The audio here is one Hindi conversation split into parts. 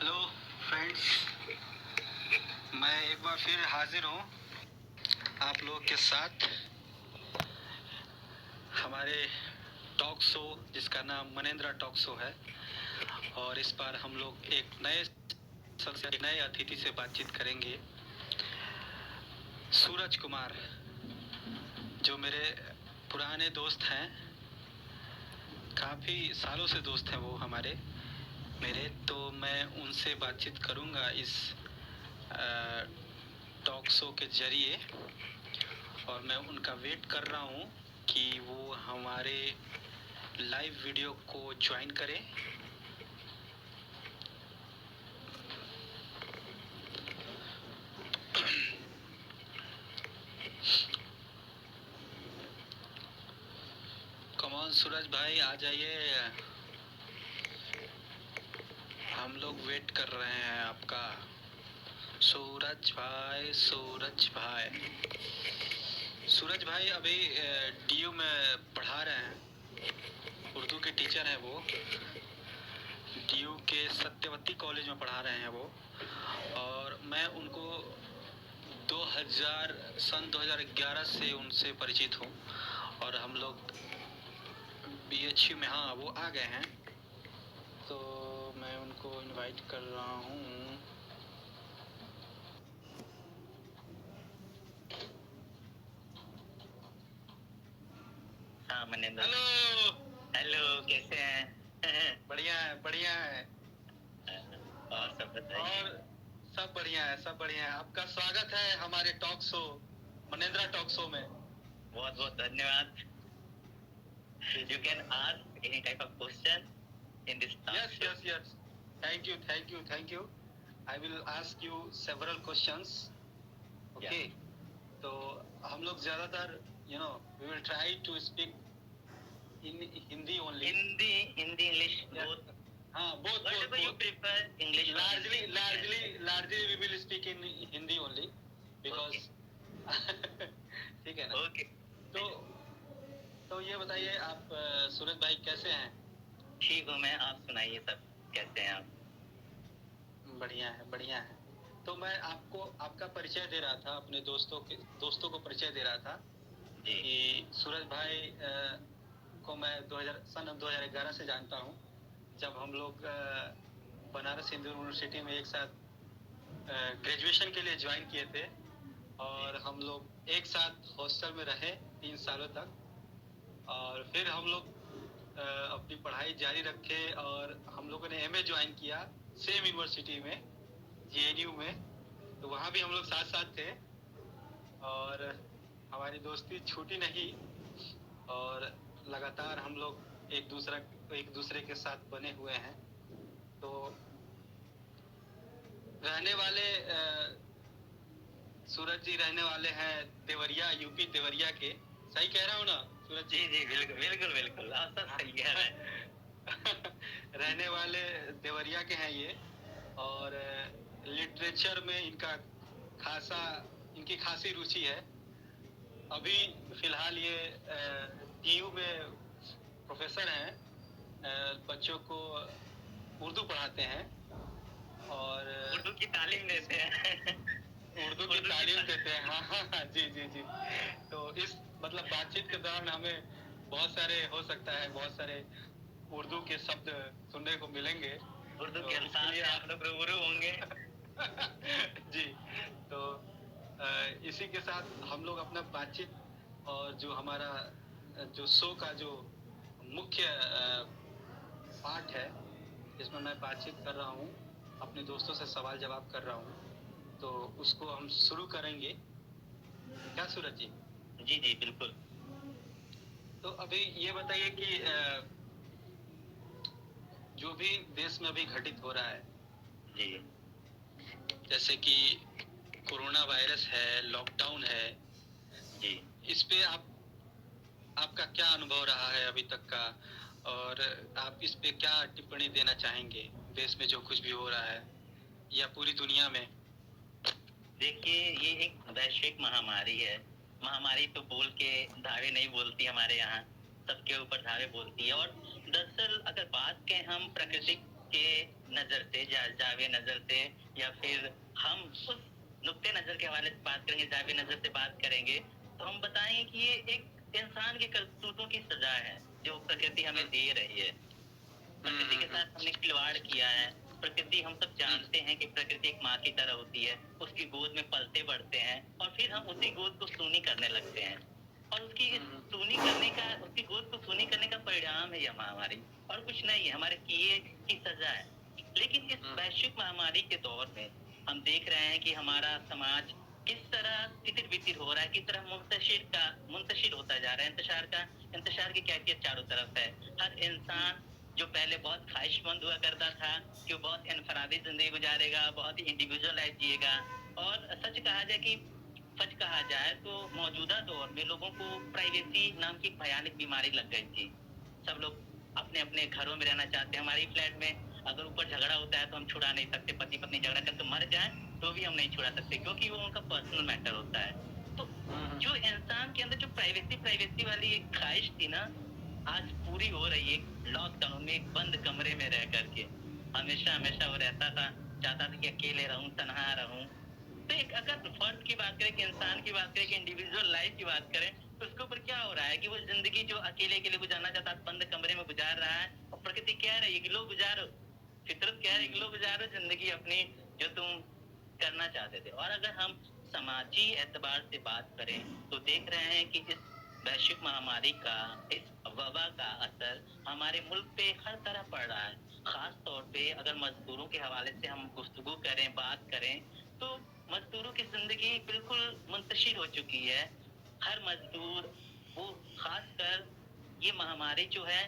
हेलो फ्रेंड्स, मैं एक बार फिर हाजिर हूँ आप लोगों के साथ हमारे टॉक शो जिसका नाम मनेंद्रा टॉक शो है। और इस बार हम लोग एक नए अतिथि से बातचीत करेंगे। सूरज कुमार, जो मेरे पुराने दोस्त हैं, काफ़ी सालों से दोस्त हैं वो हमारे मेरे, तो मैं उनसे बातचीत करूंगा इस टॉक शो के जरिए। और मैं उनका वेट कर रहा हूँ कि वो हमारे लाइव वीडियो को ज्वाइन करें। कमॉन सूरज भाई, आ जाइए, हम लोग वेट कर रहे हैं आपका। सूरज भाई, सूरज भाई, सूरज भाई अभी डीयू में पढ़ा रहे हैं, उर्दू के टीचर हैं वो। डीयू के सत्यवती कॉलेज में पढ़ा रहे हैं वो। और मैं उनको 2011 से उनसे परिचित हूँ। और हम लोग BHU में, हाँ, वो आ गए हैं, तो मैं उनको इनवाइट कर रहा हूँ। हाँ मनेंद्र। हेलो हेलो, कैसे हैं? बढ़िया है, बढ़िया है। और सब बताइए। और सब बढ़िया है, सब बढ़िया है। आपका स्वागत है हमारे टॉक शो मनेंद्रा टॉक शो में। बहुत बहुत धन्यवाद। You can ask any type of question in this talk Yes, show. yes, yes. Thank you, thank you, thank you. I will ask you several questions. Okay. तो हम लोग ज़्यादातर, we will try to speak in Hindi only. Hindi, English, both. हाँ, both. Whatever you prefer, English. Largely we will speak in Hindi only because. ठीक है ना? Okay. तो ये बताइए आप, सूरज भाई कैसे हैं? ठीक हूँ मैं, आप सुनाइए सब कैसे हैं आप? बढ़िया है, बढ़िया है। तो मैं आपको आपका परिचय दे रहा था, अपने दोस्तों को परिचय दे रहा था कि सूरज भाई को मैं 2011 से जानता हूँ, जब हम लोग बनारस हिंदू यूनिवर्सिटी में एक साथ ग्रेजुएशन के लिए ज्वाइन किए थे। और हम लोग एक साथ हॉस्टल में रहे 3 सालों तक। और फिर हम लोग अपनी पढ़ाई जारी रखे और हम लोगों ने MA ज्वाइन किया सेम यूनिवर्सिटी में, JNU में। तो वहाँ भी हम लोग साथ साथ थे और हमारी दोस्ती छूटी नहीं। और लगातार हम लोग एक दूसरे के साथ बने हुए हैं। तो रहने वाले सूरज जी रहने वाले हैं देवरिया, यूपी देवरिया के। सही कह रहा हूँ ना सूरज जी? जी बिल्कुल बिल्कुल बिल्कुल, आप सब सही कह रहे हैं। रहने वाले देवरिया के हैं ये। और लिटरेचर में इनकी खासी रुचि है। अभी फिलहाल ये DU में प्रोफेसर हैं, बच्चों को उर्दू पढ़ाते हैं और उर्दू की तालीम देते हैं। उर्दू की तालीम देते हैं। हाँ, जी जी जी। तो इस बातचीत के दौरान हमें हो सकता है बहुत सारे उर्दू के शब्द सुनने को मिलेंगे। उर्दू के अल्फाज से आप लोग रूबरू होंगे। जी। तो इसी के साथ हम लोग अपना बातचीत और जो हमारा जो शो का जो मुख्य पार्ट है, जिसमें मैं बातचीत कर रहा हूँ, अपने दोस्तों से सवाल जवाब कर रहा हूँ, तो उसको हम शुरू करेंगे। क्या सूरज जी? जी जी बिल्कुल। तो अभी ये बताइए कि जो भी देश में अभी घटित हो रहा है जी, जैसे कि कोरोना वायरस है, लॉकडाउन है जी, इस पे आपका क्या अनुभव रहा है अभी तक का, और आप इस पे क्या टिप्पणी देना चाहेंगे देश में जो कुछ भी हो रहा है या पूरी दुनिया में? देखिए, ये एक वैश्विक महामारी है। महामारी तो बोल के धावे नहीं बोलती हमारे यहाँ, सबके ऊपर धावे बोलती है। और दरअसल अगर बात करें हम प्रकृति के नजर से, जावे नजर से, या फिर हम उस नुक्ते नजर के हवाले से बात करेंगे, जावे नजर से बात करेंगे, तो हम बताएंगे कि ये एक इंसान के करतूतों की सजा है जो प्रकृति हमें दे रही है। प्रकृति के साथ हमने खिलवाड़ किया है। प्रकृति, हम सब जानते हैं कि प्रकृति एक माँ की तरह होती है, उसकी गोद में पलते बढ़ते हैं और फिर हम उसी गोद को सूनी करने लगते हैं, और उसकी उसकी गोद को सूनी करने का परिणाम है यह महामारी, और कुछ नहीं है, हमारे किए की सजा है। लेकिन इस वैश्विक महामारी के दौर में हम देख रहे हैं कि हमारा समाज किस तरह तितिर-बितिर हो रहा है, किस तरह मुंतशिर होता जा रहा है। इंतशार की कैफियत चारों तरफ है। हर इंसान जो पहले बहुत ख्वाहिशमंद हुआ करता था कि वो बहुत इनफरादी जिंदगी गुजारेगा, बहुत ही इंडिविजुअल लाइफ जिएगा, और सच कहा जाए तो मौजूदा दौर में लोगों को प्राइवेसी नाम की भयानक बीमारी लग गई थी। सब लोग अपने अपने घरों में रहना चाहते हैं। हमारी फ्लैट में अगर ऊपर झगड़ा होता है तो हम छुड़ा नहीं सकते, पति पत्नी झगड़ा करके मर जाए तो भी हम नहीं छुड़ा सकते, क्योंकि वो उनका पर्सनल मैटर होता है। तो जो इंसान के अंदर जो प्राइवेसी वाली एक ख्वाहिश थी ना, आज पूरी हो रही है। लॉकडाउन में एक बंद कमरे में रह करके हमेशा वो चाहता था कि अकेले रहूं, तन्हा रहूं। तो एक अगर फर्द की बात करें, कि इंसान की बात करें, कि इंडिविजुअल लाइफ की बात करें, तो उसके ऊपर क्या हो रहा है कि वो जिंदगी जो अकेले गुजारना चाहता है, बंद कमरे में गुजार रहा है, और प्रकृति कह रही है कि लो गुजारो, फितरत कह रही है कि लो गुजारो जिंदगी अपनी जो तुम करना चाहते थे। और अगर हम समाजी एतबार से बात करें तो देख रहे हैं कि इस वैश्विक महामारी का, इस वबा का असर हमारे मुल्क पे हर तरह पड़ रहा है। खास तौर पे अगर मजदूरों के हवाले से हम गुफ्तगू करें, बात करें, तो मजदूरों की जिंदगी बिल्कुल मुंतशिर हो चुकी है। हर मजदूर, वो खासकर ये महामारी जो है,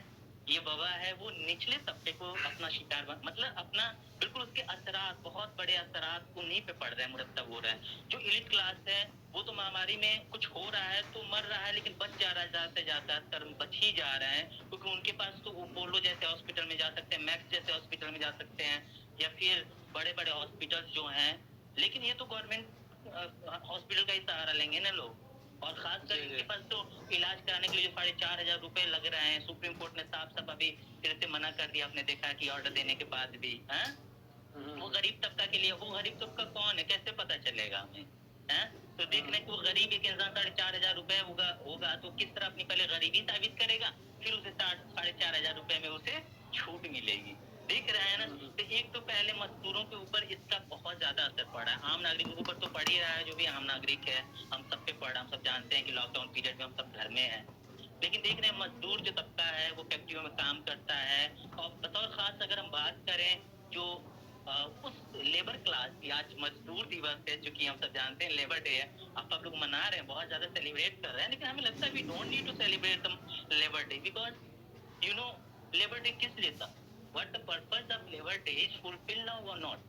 ये वबा है, वो निचले तबके को अपना शिकार मतलब अपना बिल्कुल उसके असरात, बहुत बड़े असरात उन्हीं पे पड़ रहे हैं, मुरतब हो रहे हैं। जो एलिट क्लास है वो तो महामारी में कुछ हो रहा है तो मर रहा है, लेकिन बच जा रहा है, ज्यादातर बच ही जा रहे हैं, क्योंकि उनके पास तो अपोलो जैसे हॉस्पिटल में जा सकते हैं, मैक्स जैसे हॉस्पिटल में जा सकते हैं, या फिर बड़े बड़े हॉस्पिटल जो हैं। लेकिन ये तो गवर्नमेंट हॉस्पिटल का ही सहारा लेंगे ना लोग, और खासकर इनके पास तो इलाज कराने के लिए 4,500 रुपए लग रहे हैं। सुप्रीम कोर्ट ने साफ अभी फिर से मना कर दिया, आपने देखा कि ऑर्डर देने के बाद भी है। वो गरीब तबका के लिए, वो गरीब तबका कौन है, कैसे पता चलेगा हमें, है? तो देख रहे हैं कि वो गरीब एक इंसान 4,500 रुपए होगा तो किस तरह अपनी पहले गरीबी साबित करेगा, फिर उसे 4,500 रुपए में उसे छूट मिलेगी। देख रहे हैं ना। तो एक तो पहले मजदूरों के ऊपर इसका बहुत ज्यादा असर पड़ा है, आम नागरिकों के ऊपर तो पड़ ही रहा है, जो भी आम नागरिक है हम सब पे पड़ा। हम सब जानते हैं कि लॉकडाउन पीरियड में हम सब घर में हैं, लेकिन देख रहे हैं मजदूर जो तबका है वो फैक्ट्रियों में काम करता है। और बतौर खास अगर हम बात करें जो उस लेबर क्लास की, आज मजदूर दिवस है, जो कि हम सब जानते हैं लेबर डे है, आप लोग मना रहे हैं, बहुत ज्यादा सेलिब्रेट कर रहे हैं, लेकिन हमें लगता है we don't need to celebrate the labour day, because you know labour day किस लिए था, what the purpose of labor day is fulfilled now or not?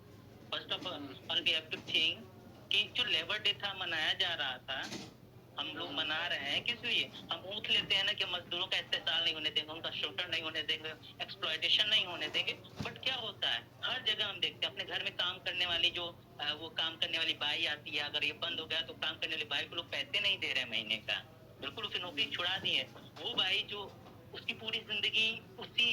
First of all we have to think कि जो लेबर डे था मनाया जा रहा था, हम लोग मना रहे हैं किस लिए? हम ऊँट लेते हैं ना कि मजदूरों का इस्तेसाल नहीं होने देंगे, उनका शोषण नहीं होने देंगे, एक्सप्लॉयटेशन नहीं होने देंगे। बट क्या होता है, हर जगह हम देखते हैं, अपने घर में काम करने वाली जो वो काम करने वाली बाई आती है, अगर ये बंद हो गया तो काम करने वाली बाई को लोग पैसे नहीं दे रहे महीने का, बिल्कुल उसे नौकरी छुड़ा दी है। वो बाई जो उसकी पूरी जिंदगी उसी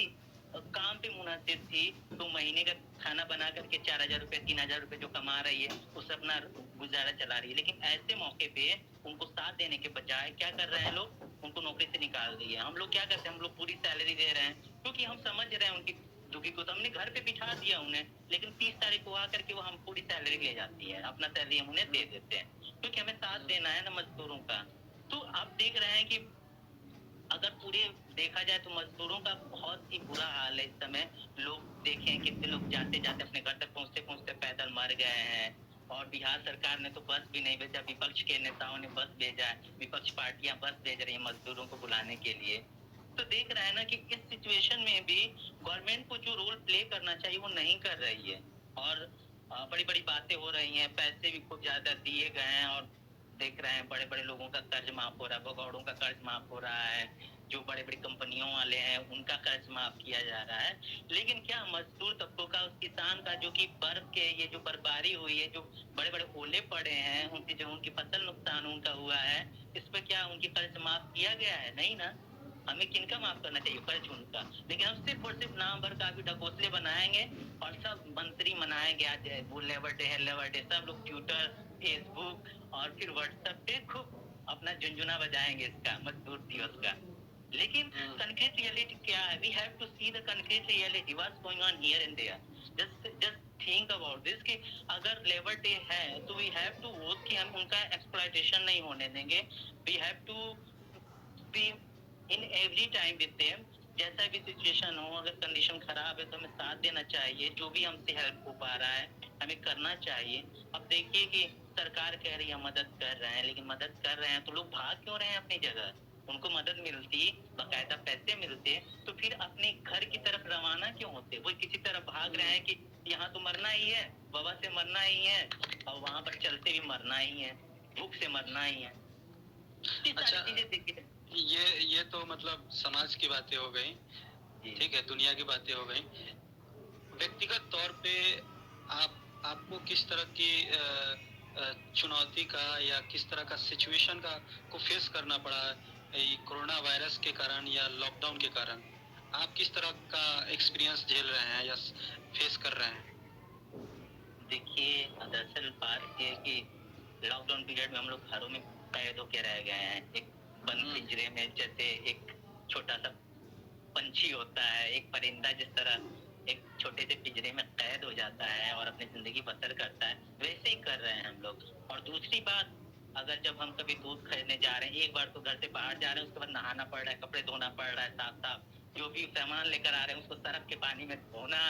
काम पे मुनासिब थी, तो महीने का खाना बना करके 4,000 रुपए 3,000 रुपए जो कमा रही है उससे अपना गुजारा चला रही है। लेकिन ऐसे मौके पे उनको साथ देने के बजाय क्या कर रहे हैं लोग, उनको नौकरी से निकाल दिए। हम लोग क्या करते हैं, हम लोग पूरी सैलरी दे रहे हैं, क्योंकि हम समझ रहे हैं उनकी दुखी को, तो हमने घर पे बिठा दिया उन्हें। लेकिन 30 तारीख को आकर के वो हम पूरी सैलरी ले जाती है, अपना सैलरी हम उन्हें दे देते हैं, क्योंकि हमें साथ देना है ना मजदूरों का। तो आप देख रहे हैं कि अगर पूरे देखा जाए तो मजदूरों का बहुत ही बुरा हाल है इस समय। लोग देखें कितने लोग जाते जाते अपने घर तक पहुंचते पहुंचते पैदल मर गए हैं, और बिहार सरकार ने तो बस भी नहीं भेजा, विपक्ष के नेताओं ने बस भेजा है, विपक्ष पार्टियां बस भेज रही है मजदूरों को बुलाने के लिए। तो देख रहे हैं ना कि इस सिचुएशन में भी गवर्नमेंट को जो रोल प्ले करना चाहिए वो नहीं कर रही है, और बड़ी बड़ी बातें हो रही हैं, पैसे भी खूब ज्यादा दिए गए हैं, और देख रहे हैं बड़े बड़े लोगों का कर्ज माफ हो रहा है, भगौड़ों का कर्ज माफ हो रहा है, जो बड़े बड़ी कंपनियों वाले हैं उनका कर्ज माफ किया जा रहा है। लेकिन क्या मजदूर तबकों का, उस किसान का जो कि बर्फ के ये जो बर्फबारी हुई है, जो बड़े बड़े ओले पड़े हैं, उनकी जो उनकी फसल नुकसान उनका हुआ है, इस पर क्या उनकी कर्ज माफ किया गया है? नहीं ना। हमें किनका माफ करना चाहिए? फर्ज उनका। लेकिन हम सिर्फ और सिर्फ नाम भर काफी ढकोसले बनाएंगे और सब मंत्री मनाएंगे, आज वो लेबर डे है, लेबर डे, सब लोग ट्विटर, फेसबुक और फिर व्हाट्सएप पे खूब अपना झुनझुना बजाएंगे इसका मजदूर दिवस का। लेकिन concrete reality क्या है? We have to see the concrete reality what's going on here and there. Just think about this कि अगर लेबर डे है तो we have to vote कि हम उनका exploitation नहीं होने देंगे. We have to be in every time with them. जैसा भी सिचुएशन हो, अगर कंडीशन खराब है तो हमें साथ देना चाहिए, जो भी हमसे हेल्प हो पा रहा है हमें करना चाहिए. अब देखिए कि सरकार कह रही है मदद कर रहे हैं, लेकिन मदद कर रहे हैं तो लोग भाग क्यों रहे हैं अपनी जगह? उनको मदद मिलती, बाकायदा पैसे मिलते, तो फिर अपने घर की तरफ रवाना क्यों होते? वो किसी तरफ भाग रहे हैं कि यहाँ तो मरना ही है, वबा से मरना ही है, और वहाँ पर चलते भी मरना ही है, भूख से मरना ही है. अच्छा, चीजें देखिए, ये तो मतलब समाज की बातें हो गई, ठीक है, दुनिया की बातें हो गई. व्यक्तिगत तौर पे आपको किस तरह की चुनौती का या किस तरह का सिचुएशन को फेस करना पड़ा कोरोना वायरस के कारण या लॉकडाउन के कारण? आप किस तरह का एक्सपीरियंस झेल रहे हैं या फेस कर रहे हैं? देखिए, दरअसल बात ये है कि लॉकडाउन पीरियड में हम लोग घरों में कैद होके रह गए हैं, एक बंद पिंजरे में. जैसे एक छोटा सा पंछी होता है, एक परिंदा जिस तरह एक छोटे से पिंजरे में कैद हो जाता है और अपनी जिंदगी बसर करता है, वैसे ही कर रहे हैं हम लोग. और दूसरी बात, अगर जब हम कभी दूध खरीदने जा रहे हैं, एक बार तो घर से बाहर जा रहे हैं, उसके बाद नहाना पड़ रहा है, कपड़े धोना पड़ रहा है, साफ साफ जो भी सामान लेकर आ रहे हैं उसको सर्फ के पानी में धोना,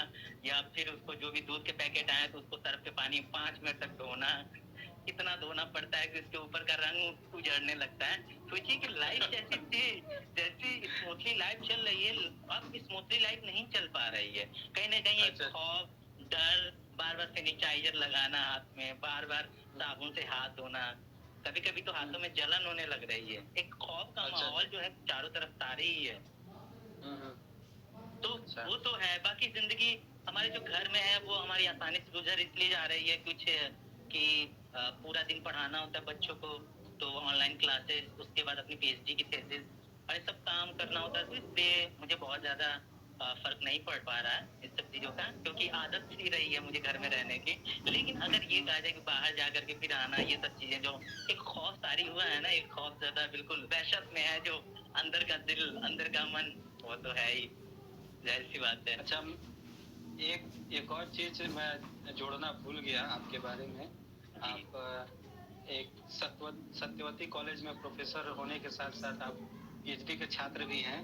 या फिर उसको जो भी दूध के पैकेट आए तो उसको सर्फ के पानी 5 मिनट तक धोना. इतना धोना पड़ता है कि उसके ऊपर का रंग उजड़ने लगता है. सोचिए कि लाइफ जैसी थी, जैसी स्मूथली लाइफ चल रही है, अब स्मूथली लाइफ नहीं चल पा रही है. कहीं ना कहीं एक खौफ, डर, बार बार सैनिटाइजर लगाना हाथ में, बार बार साबुन से हाथ धोना, कभी कभी तो हाथों में जलन होने लग रही है. एक खौफ का माहौल जो है चारों तरफ तारी ही है. तो वो तो है. बाकी जिंदगी हमारे जो घर में है वो हमारी आसानी से गुजर इसलिए जा रही है कुछ कि पूरा दिन पढ़ाना होता है बच्चों को, तो ऑनलाइन क्लासेस, उसके बाद अपनी पीएचडी की थीसिस और ये सब काम करना होता है. तो इसलिए मुझे बहुत ज्यादा फर्क नहीं पड़ पा रहा है इस सब चीजों का, क्योंकि आदत सी रही है मुझे घर में रहने की. लेकिन अगर ये कहा जाए कि बाहर जाकर के फिर आना, ये सब चीजें जो एक खौफ तारी हुआ है ना, एक खौफ ज्यादा बिल्कुल वहशत में है, जो अंदर का दिल, अंदर का मन, वो तो है ही, जाहिर सी बात है. अच्छा, एक और चीज मैं जोड़ना भूल गया आपके बारे में. आप एक सत्यवती कॉलेज में प्रोफेसर होने के साथ साथ आप पीएचडी के छात्र भी हैं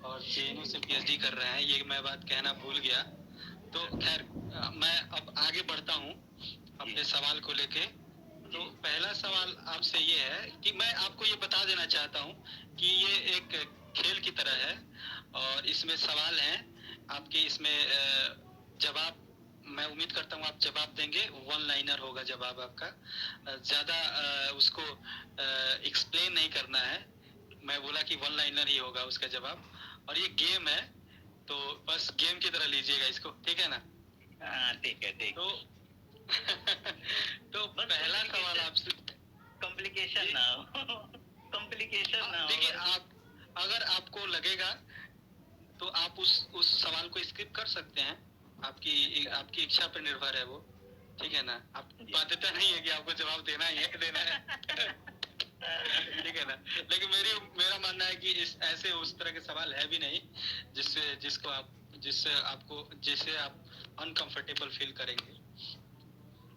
और जेएनयू से पीएचडी कर रहे हैं, ये मैं बात कहना भूल गया. तो खैर, मैं अब आगे बढ़ता हूँ अपने सवाल को लेके. तो पहला सवाल आपसे ये है कि मैं आपको ये बता देना चाहता हूँ कि ये एक खेल की तरह है और इसमें सवाल हैं आपके, इसमें जवाब मैं उम्मीद करता हूँ आप जवाब देंगे. वन लाइनर होगा जवाब आपका, ज्यादा उसको एक्सप्लेन नहीं करना है. मैं बोला कि वन लाइनर ही होगा उसका जवाब. और ये गेम है तो बस गेम की तरह लीजिएगा इसको, ठीक है ना? ठीक है, ठीक. तो पहला सवाल आपसे, कॉम्प्लिकेशन ना हो, कॉम्प्लिकेशन ना हो. देखिए, आप अगर आपको लगेगा तो आप उस सवाल को स्किप कर सकते हैं. आपकी इच्छा पर निर्भर है वो, ठीक है ना? आप बाध्यता नहीं है कि आपको जवाब देना ही है, देना है. ठीक है ना? लेकिन मेरा मानना है कि ऐसे उस तरह के सवाल है भी नहीं जिससे आप अनकंफर्टेबल फील करेंगे.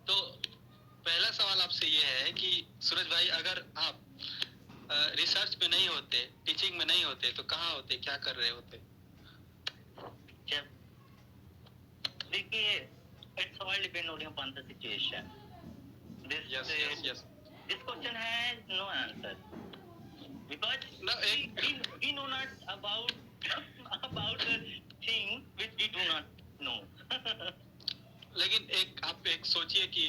तो पहला सवाल आपसे ये है कि सूरज भाई, अगर आप रिसर्च में नहीं होते, टीचिंग में नहीं होते, तो कहाँ होते, क्या कर रहे होते? देखिए, it's all depending upon the situation. This question has no answer because we know not about the thing which we do not know. लेकिन आप सोचिए कि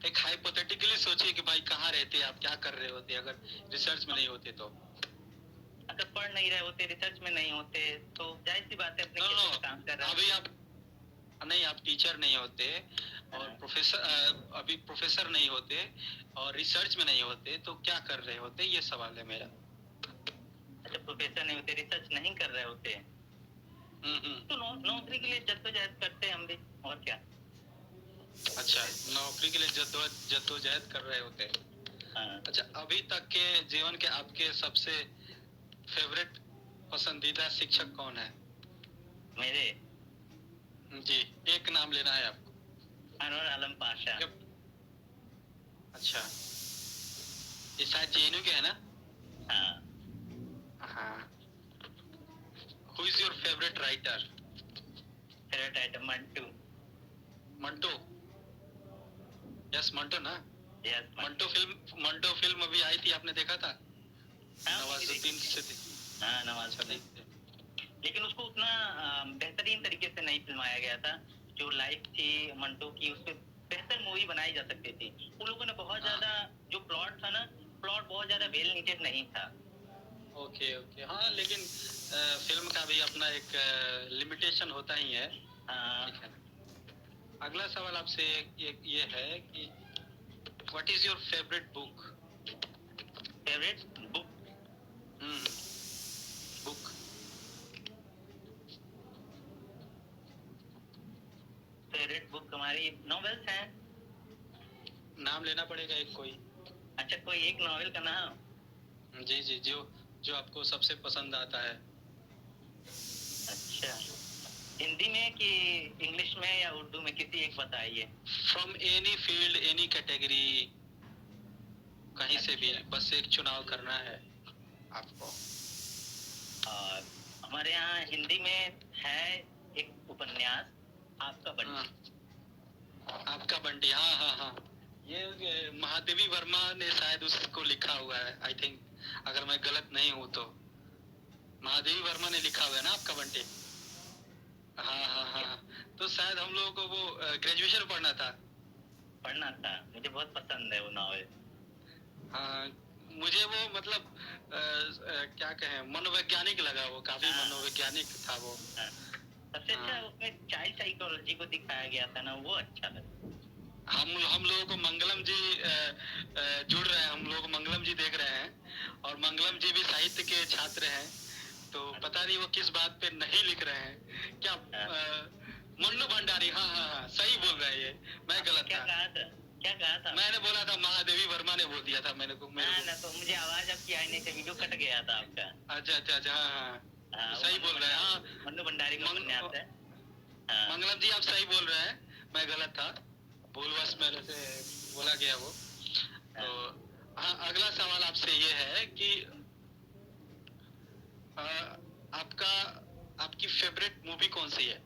एक हाइपोथेटिकली सोचिए कि भाई कहाँ रहते, आप क्या कर रहे होते अगर रिसर्च में नहीं होते? तो अगर पढ़ नहीं रहे होते, रिसर्च में नहीं होते, तो जाहिर सी बात है अपने क्षेत्र में काम कर रहे हैं. अभी आप टीचर नहीं होते और प्रोफेसर नहीं होते और रिसर्च में नहीं होते, तो क्या कर रहे होते? ये सवाल है मेरा. अच्छा प्रोफेसर नहीं होते, रिसर्च नहीं कर रहे होते, तो नौकरी के लिए जद्दोजहद करते हैं हम भी, और क्या। अच्छा, नौकरी के लिए जद्दोजहद कर रहे होते हैं। हाँ। अच्छा, अभी तक के जीवन के आपके सबसे फेवरेट पसंदीदा शिक्षक कौन है? मेरे जी, एक नाम लेना है आपको। अनवर आलम पाशा। अच्छा, ये शायद जेएनयू के है ना? हाँ। हाँ। Who is your favorite writer? Favourite item Mantu. Manto. Yes, Manto ना? यस मंटो फिल्म अभी आई थी, आपने देखा था? हाँ, नवाजुद्दीन सिद्दीकी। हाँ नवाजुद्दीन, लेकिन उसको उतना बेहतरीन तरीके से नहीं फिल्माया गया था। जो लाइफ थी मंटो की, उस पर बेहतर मूवी बनाई जा सकती थी। उन लोगों ने बहुत ज्यादा, जो प्लॉट था ना, प्लॉट बहुत ज्यादा वेल नीटेड नहीं था। ओके ओके, हाँ, लेकिन फिल्म का भी अपना एक लिमिटेशन होता ही है। ठीक है। अगला सवाल आपसे ये है कि what is your favourite book? Favourite book? Book. Favourite book हमारी नॉवेल्स हैं। नाम लेना पड़ेगा एक कोई। अच्छा, कोई एक नॉवेल का नाम? जी जी, जो आपको सबसे पसंद आता है। अच्छा, हिंदी में कि इंग्लिश में या उर्दू में, किसी एक बताइए। From any field, any category, कहीं से भी, बस एक चुनाव करना है आपको। और हमारे यहाँ हिंदी में है एक उपन्यास, आपका बंटी। आपका बंटी, हाँ हाँ हाँ, ये महादेवी वर्मा ने शायद उसको लिखा हुआ है, आई थिंक, अगर मैं गलत नहीं हूँ तो। महादेवी वर्मा ने लिखा हुआ है ना आपका बंटी? हाँ हाँ हाँ, तो शायद हम लोगों को वो ग्रेजुएशन पढ़ना था। मुझे बहुत पसंद है वो नॉवेल। हाँ, मुझे वो मतलब क्या कहें, मनोवैज्ञानिक लगा, वो काफी मनोवैज्ञानिक था वो। सबसे अच्छा उसमें चाइल्ड साइकोलॉजी को दिखाया गया था ना, वो अच्छा लगा। हम लोगों को मंगलम जी जुड़ रहे हैं, हम लोग मंगलम जी देख रहे हैं, और मंगलम जी भी साहित्य के छात्र हैं, तो पता नहीं वो किस बात पे नहीं लिख रहे हैं क्या। मन्नू भंडारी, हाँ हाँ हाँ, सही बोल रहे हैं ये, मैं गलत था। क्या कहा था? मैंने बोला था, महादेवी वर्मा ने बोल दिया था मेरे को। ना, तो मुझे आवाज आपकी आई नहीं थी, वीडियो कट गया था आपका। अच्छा अच्छा अच्छा, हाँ हाँ, सही बोल रहे हैं। हाँ, मन्नू भंडारी का उपन्यास है। मंगलम जी आप सही बोल रहे हैं, मैं गलत था, भूलवश मेरे से बोला गया वो। तो हाँ, अगला सवाल आपसे ये है कि आपकी फेवरेट मूवी कौन सी है?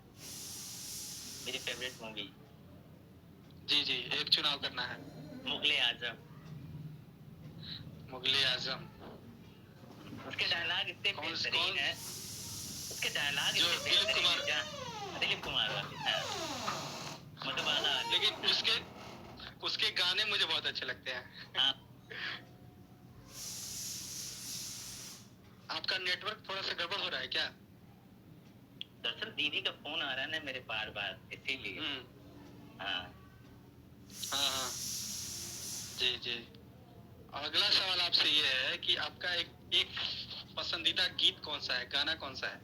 मेरी फेवरेट मूवी? जी जी, एक चुनाव करना है। मुगले आजम। मुगले आजम। उसके डायलॉग इतने बेहतरीन है, उसके डायलॉग जो दिलीप कुमार वाले, मधुबाला। लेकिन उसके गाने मुझे बहुत अच्छे लगते हैं। हाँ। आपका नेटवर्क थोड़ा सा गड़बड़ हो रहा है क्या? दरअसल दीदी का फोन आ रहा है ना मेरे बार बार, इसीलिए। हाँ हाँ हाँ, जी जी। अगला सवाल आपसे ये है कि आपका एक पसंदीदा गीत कौन सा है, गाना कौन सा है?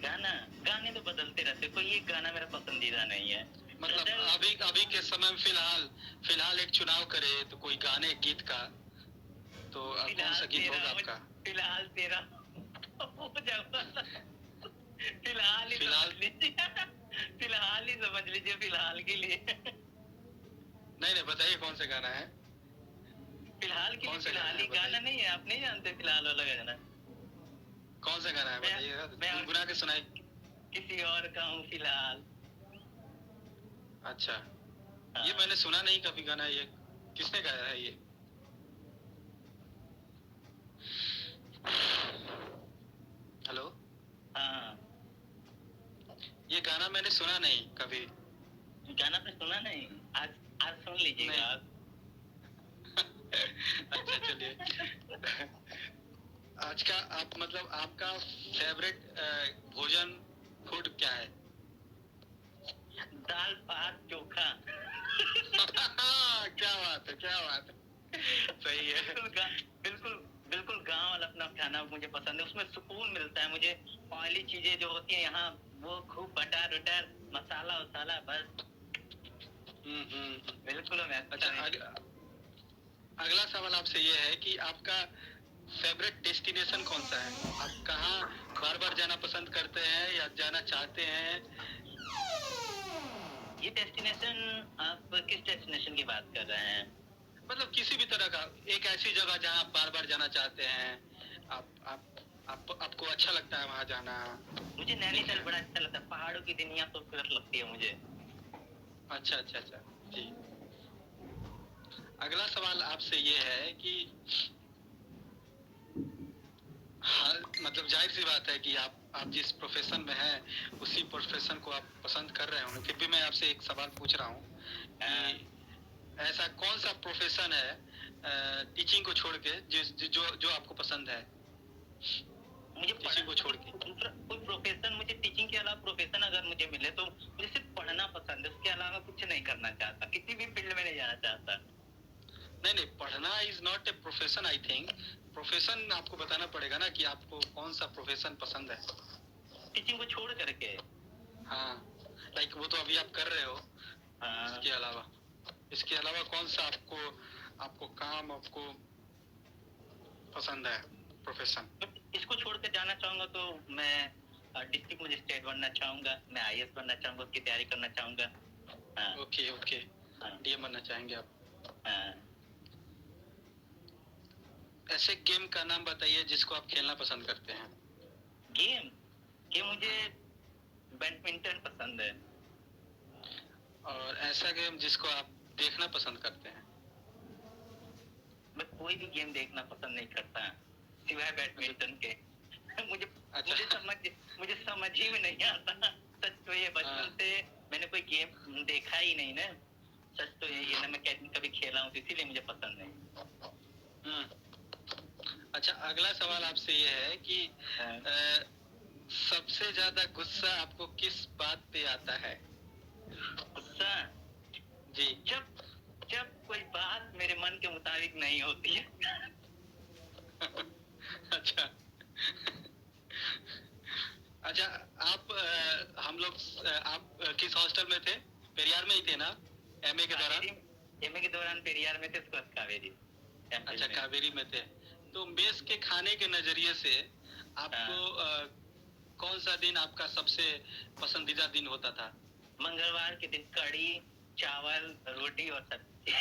गाने तो बदलते रहते, कोई एक गाना मेरा पसंदीदा नहीं है। मतलब अभी के समय में फिलहाल एक चुनाव करे तो कोई गाने गीत का, तो कौन सा गीत होगा आपका? फिलहाल तेरा फिलहाल ही समझ लीजिए, फिलहाल के लिए। नहीं, बताइए कौन सा गाना है? फिलहाल के लिए फिलहाल ही गाना नहीं है, आप नहीं जानते फिलहाल वाला गाना? कौन सा गाना है बताइएगा, गुनगुना के सुनाई। किसी और का हूँ फिलहाल। अच्छा, ये मैंने सुना नहीं कभी गाना, ये किसने गाया है ये? हेलो। हाँ, ये गाना मैंने सुना नहीं कभी। गाना पे सुना नहीं, आज सुन लीजिएगा आप। अच्छा, चलिए। आज का आपका फेवरेट भोजन फूड क्या है? दाल भात चोखा। क्या बात है, क्या बात है, सही है। बिल्कुल बिल्कुल गाँव वाला अपना खाना मुझे पसंद है, उसमें सुकून मिलता है मुझे। ऑयली चीजें जो होती हैं यहाँ, वो खूब बटर वटर मसाला वसाला बस बिल्कुल मैं अच्छा, अगला सवाल आपसे ये है कि आपका फेवरेट डेस्टिनेशन कौन सा है? आप कहाँ बार बार जाना पसंद करते हैं या जाना चाहते हैं? ये डेस्टिनेशन, आप किस डेस्टिनेशन की बात कर रहे हैं? मतलब किसी भी तरह का, एक ऐसी जगह जहाँ आप बार बार जाना चाहते हैं, आपको अच्छा लगता है वहाँ जाना। मुझे नैनीताल बड़ा अच्छा लगता है, पहाड़ों की दुनिया खूबसूरत लगती है मुझे। अच्छा अच्छा अच्छा जी। अगला सवाल आपसे ये है कि हाँ, मतलब जाहिर सी बात है कि आप जिस प्रोफेशन में हैं उसी प्रोफेशन को आप पसंद कर रहे होंगे, फिर भी मैं आपसे एक सवाल पूछ रहा हूँ कि ऐसा कौन सा प्रोफेशन है टीचिंग को छोड़ के जो जो आपको पसंद है? मुझे टीचिंग को छोड़ के दूसरा कोई प्रोफेशन, मुझे टीचिंग के अलावा प्रोफेशन अगर मुझे मिले तो मुझे सिर्फ पढ़ना पसंद है, उसके अलावा कुछ नहीं करना चाहता, किसी भी फील्ड में नहीं जाना चाहता। नहीं नहीं, पढ़ना is not a profession. I think profession आपको बताना पड़ेगा ना कि आपको कौन सा प्रोफेशन पसंद है। टीचिंग को छोड़ करके। हाँ, लाइक वो तो अभी आप कर रहे हो। हाँ। इसके अलावा कौन सा आपको आपको काम आपको पसंद है प्रोफेशन? इसको छोड़ के जाना चाहूंगा तो मैं डिस्ट्रिक्ट मजिस्ट्रेट बनना चाहूंगा, मैं आईएएस बनना चाहूंगा, उसकी तैयारी करना चाहूंगा। हाँ। ओके ओके, डीएम बनना चाहेंगे आप? हाँ। ऐसे गेम का नाम बताइए जिसको आप खेलना पसंद करते हैं। गेम मुझे बैडमिंटन पसंद है। और ऐसा गेम जिसको आप देखना पसंद करते हैं? मैं कोई भी गेम देखना पसंद नहीं करता सिवाय बैडमिंटन के। मुझे अच्छा। मुझे समझ ही में नहीं आता। सच तो ये बचपन से मैंने कोई गेम देखा ही नहीं ना। सच तो ये ना मैं कभी खेला हूँ, इसीलिए मुझे पसंद नहीं। अच्छा, अगला सवाल आपसे ये है कि सबसे ज्यादा गुस्सा आपको किस बात पे आता है? गुस्सा जी। जब कोई बात मेरे मन के मुताबिक नहीं होती है। अच्छा। अच्छा, आप किस हॉस्टल में थे? पेरियार में ही थे ना एमए के दौरान? एमए के दौरान पेरियार में थे, उसके बाद कावेरी। अच्छा, कावेरी में थे। तो मेस के खाने के नजरिए से आपको कौन सा दिन आपका सबसे पसंदीदा दिन होता था? मंगलवार के दिन कढ़ी चावल रोटी और सब्जी।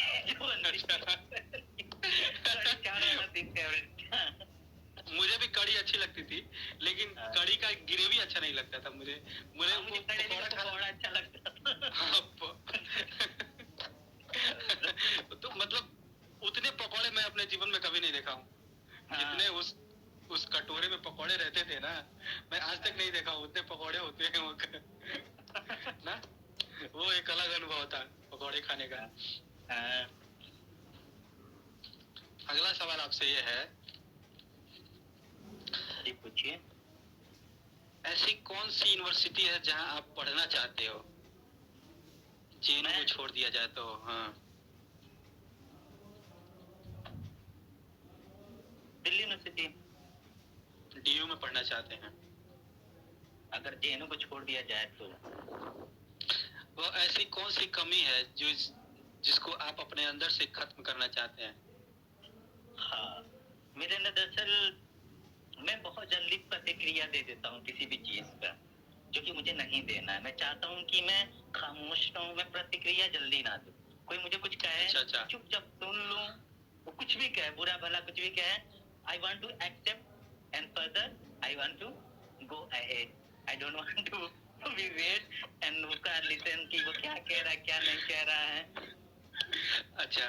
मुझे भी कढ़ी अच्छी लगती थी, लेकिन कढ़ी का ग्रेवी अच्छा नहीं लगता था मुझे। मुझे पकौड़ा अच्छा लगता था। तो मतलब उतने पकौड़े मैं अपने जीवन में कभी नहीं देखा हूँ जितने उस कटोरे में पकौड़े रहते थे ना। मैं आज तक नहीं देखा उतने पकौड़े होते हैं वो ना। वो एक अलग अनुभव था पकौड़े खाने का। अगला सवाल आपसे ये है, पूछिए। ऐसी कौन सी यूनिवर्सिटी है जहां आप पढ़ना चाहते हो? जेएनयू को छोड़ दिया जाए तो? हाँ, दिल्ली यूनिवर्सिटी। डीयू में पढ़ना चाहते हैं? अगर जेएनयू को छोड़ दिया जाए तो वो ऐसी कौन सी कमी है जिसको आप अपने अंदर से खत्म करना चाहते हैं? हाँ, मेरे अंदर दरअसल मैं बहुत जल्दी प्रतिक्रिया दे देता हूँ किसी भी चीज का, जो कि मुझे नहीं देना है। मैं चाहता हूँ कि मैं खामोश रहूँ, मैं प्रतिक्रिया जल्दी ना दूँ। कोई मुझे कुछ कहे, चुपचाप सुन लूँ, वो कुछ भी कहे, बुरा भला कुछ भी कहे, I want to accept and further I want to go ahead. I don't want to be wait and उसका लिसन कि वो क्या कह रहा है क्या नहीं कह रहा है। अच्छा,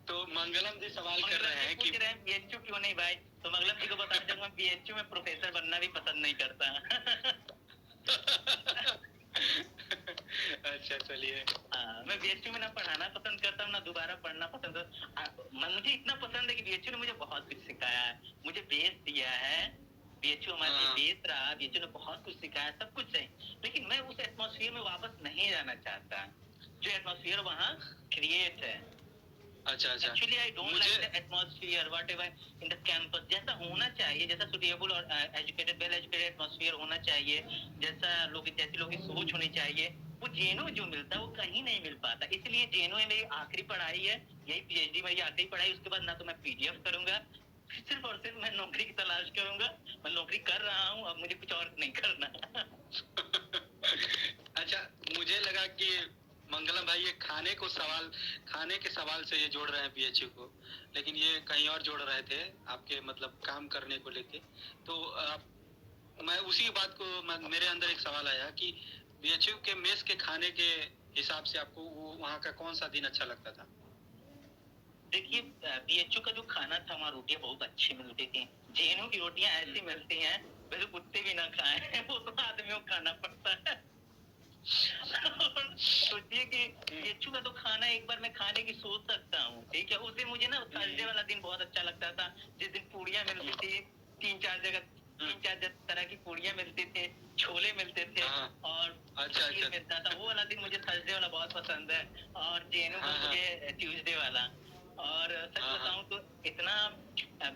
तो मंगलम जी सवाल कर रहे हैं कि बीएचयू क्यों नहीं भाई, तो मंगलम जी को बताना चाहूंगा बीएचयू में प्रोफेसर बनना भी पसंद नहीं करता। अच्छा, चलिए। मैं बीएचयू में ना पढ़ाना पसंद करता हूँ ना दोबारा पढ़ना पसंद करता। मुझे इतना पसंद है कि बीएचयू ने मुझे बहुत कुछ सिखाया है, मुझे बेस दिया है। बीएचयू हमारे लिए बेस रहा, बीएचयू ने बहुत कुछ सिखाया, सब कुछ है। लेकिन मैं उस एटमॉस्फेयर में वापस नहीं जाना चाहता जो एटमॉस्फेयर वहाँ क्रिएट है। अच्छा अच्छा Actually, I don't मुझे like the atmosphere, whatever in the campus. जैसा होना चाहिए, जैसा suitable और educated, well educated atmosphere होना चाहिए, जैसा लोग जैसी लोगों की सोच होनी चाहिए, वो जेएनयू जो मिलता है वो कहीं नहीं मिल पाता. इसलिए जेएनयू में मेरी आखिरी पढ़ाई है, यही पीएचडी मेरी आखिरी पढ़ाई. उसके बाद ना तो मैं पीडीएफ करूंगा, सिर्फ और सिर्फ मैं नौकरी की तलाश करूंगा. मैं नौकरी कर रहा हूँ, अब मुझे कुछ और नहीं करना. अच्छा, मुझे लगा कि मंगलम भाई ये खाने के सवाल से ये जोड़ रहे हैं बीएचयू को, लेकिन ये कहीं और जोड़ रहे थे आपके मतलब काम करने को लेके. तो मैं उसी बात को मेरे अंदर एक सवाल आया कि बीएचयू के मेस के खाने के हिसाब से आपको वो वहाँ का कौन सा दिन अच्छा लगता था? देखिए, बीएचयू का जो खाना था, वहाँ रोटियां बहुत अच्छी मिलती थी. जेएनयू की रोटियां ऐसी मिलती हैं वैसे कुत्ते भी ना खाएं. वो तो आदमियों को खाना पड़ता है. सोचिए कि बीएचयू का तो खाना एक बार मैं खाने की सोच सकता हूँ, ठीक है. उस दिन मुझे ना थर्सडे वाला दिन बहुत अच्छा लगता था, जिस दिन पूड़ियाँ मिलती थी. तीन चार तरह की पूड़ियाँ मिलती थी, छोले मिलते थे और खीर मिलता था. वो वाला दिन मुझे थर्सडे वाला बहुत पसंद है. और जेएनयू का मुझे ट्यूसडे वाला. और सच बताऊं तो इतना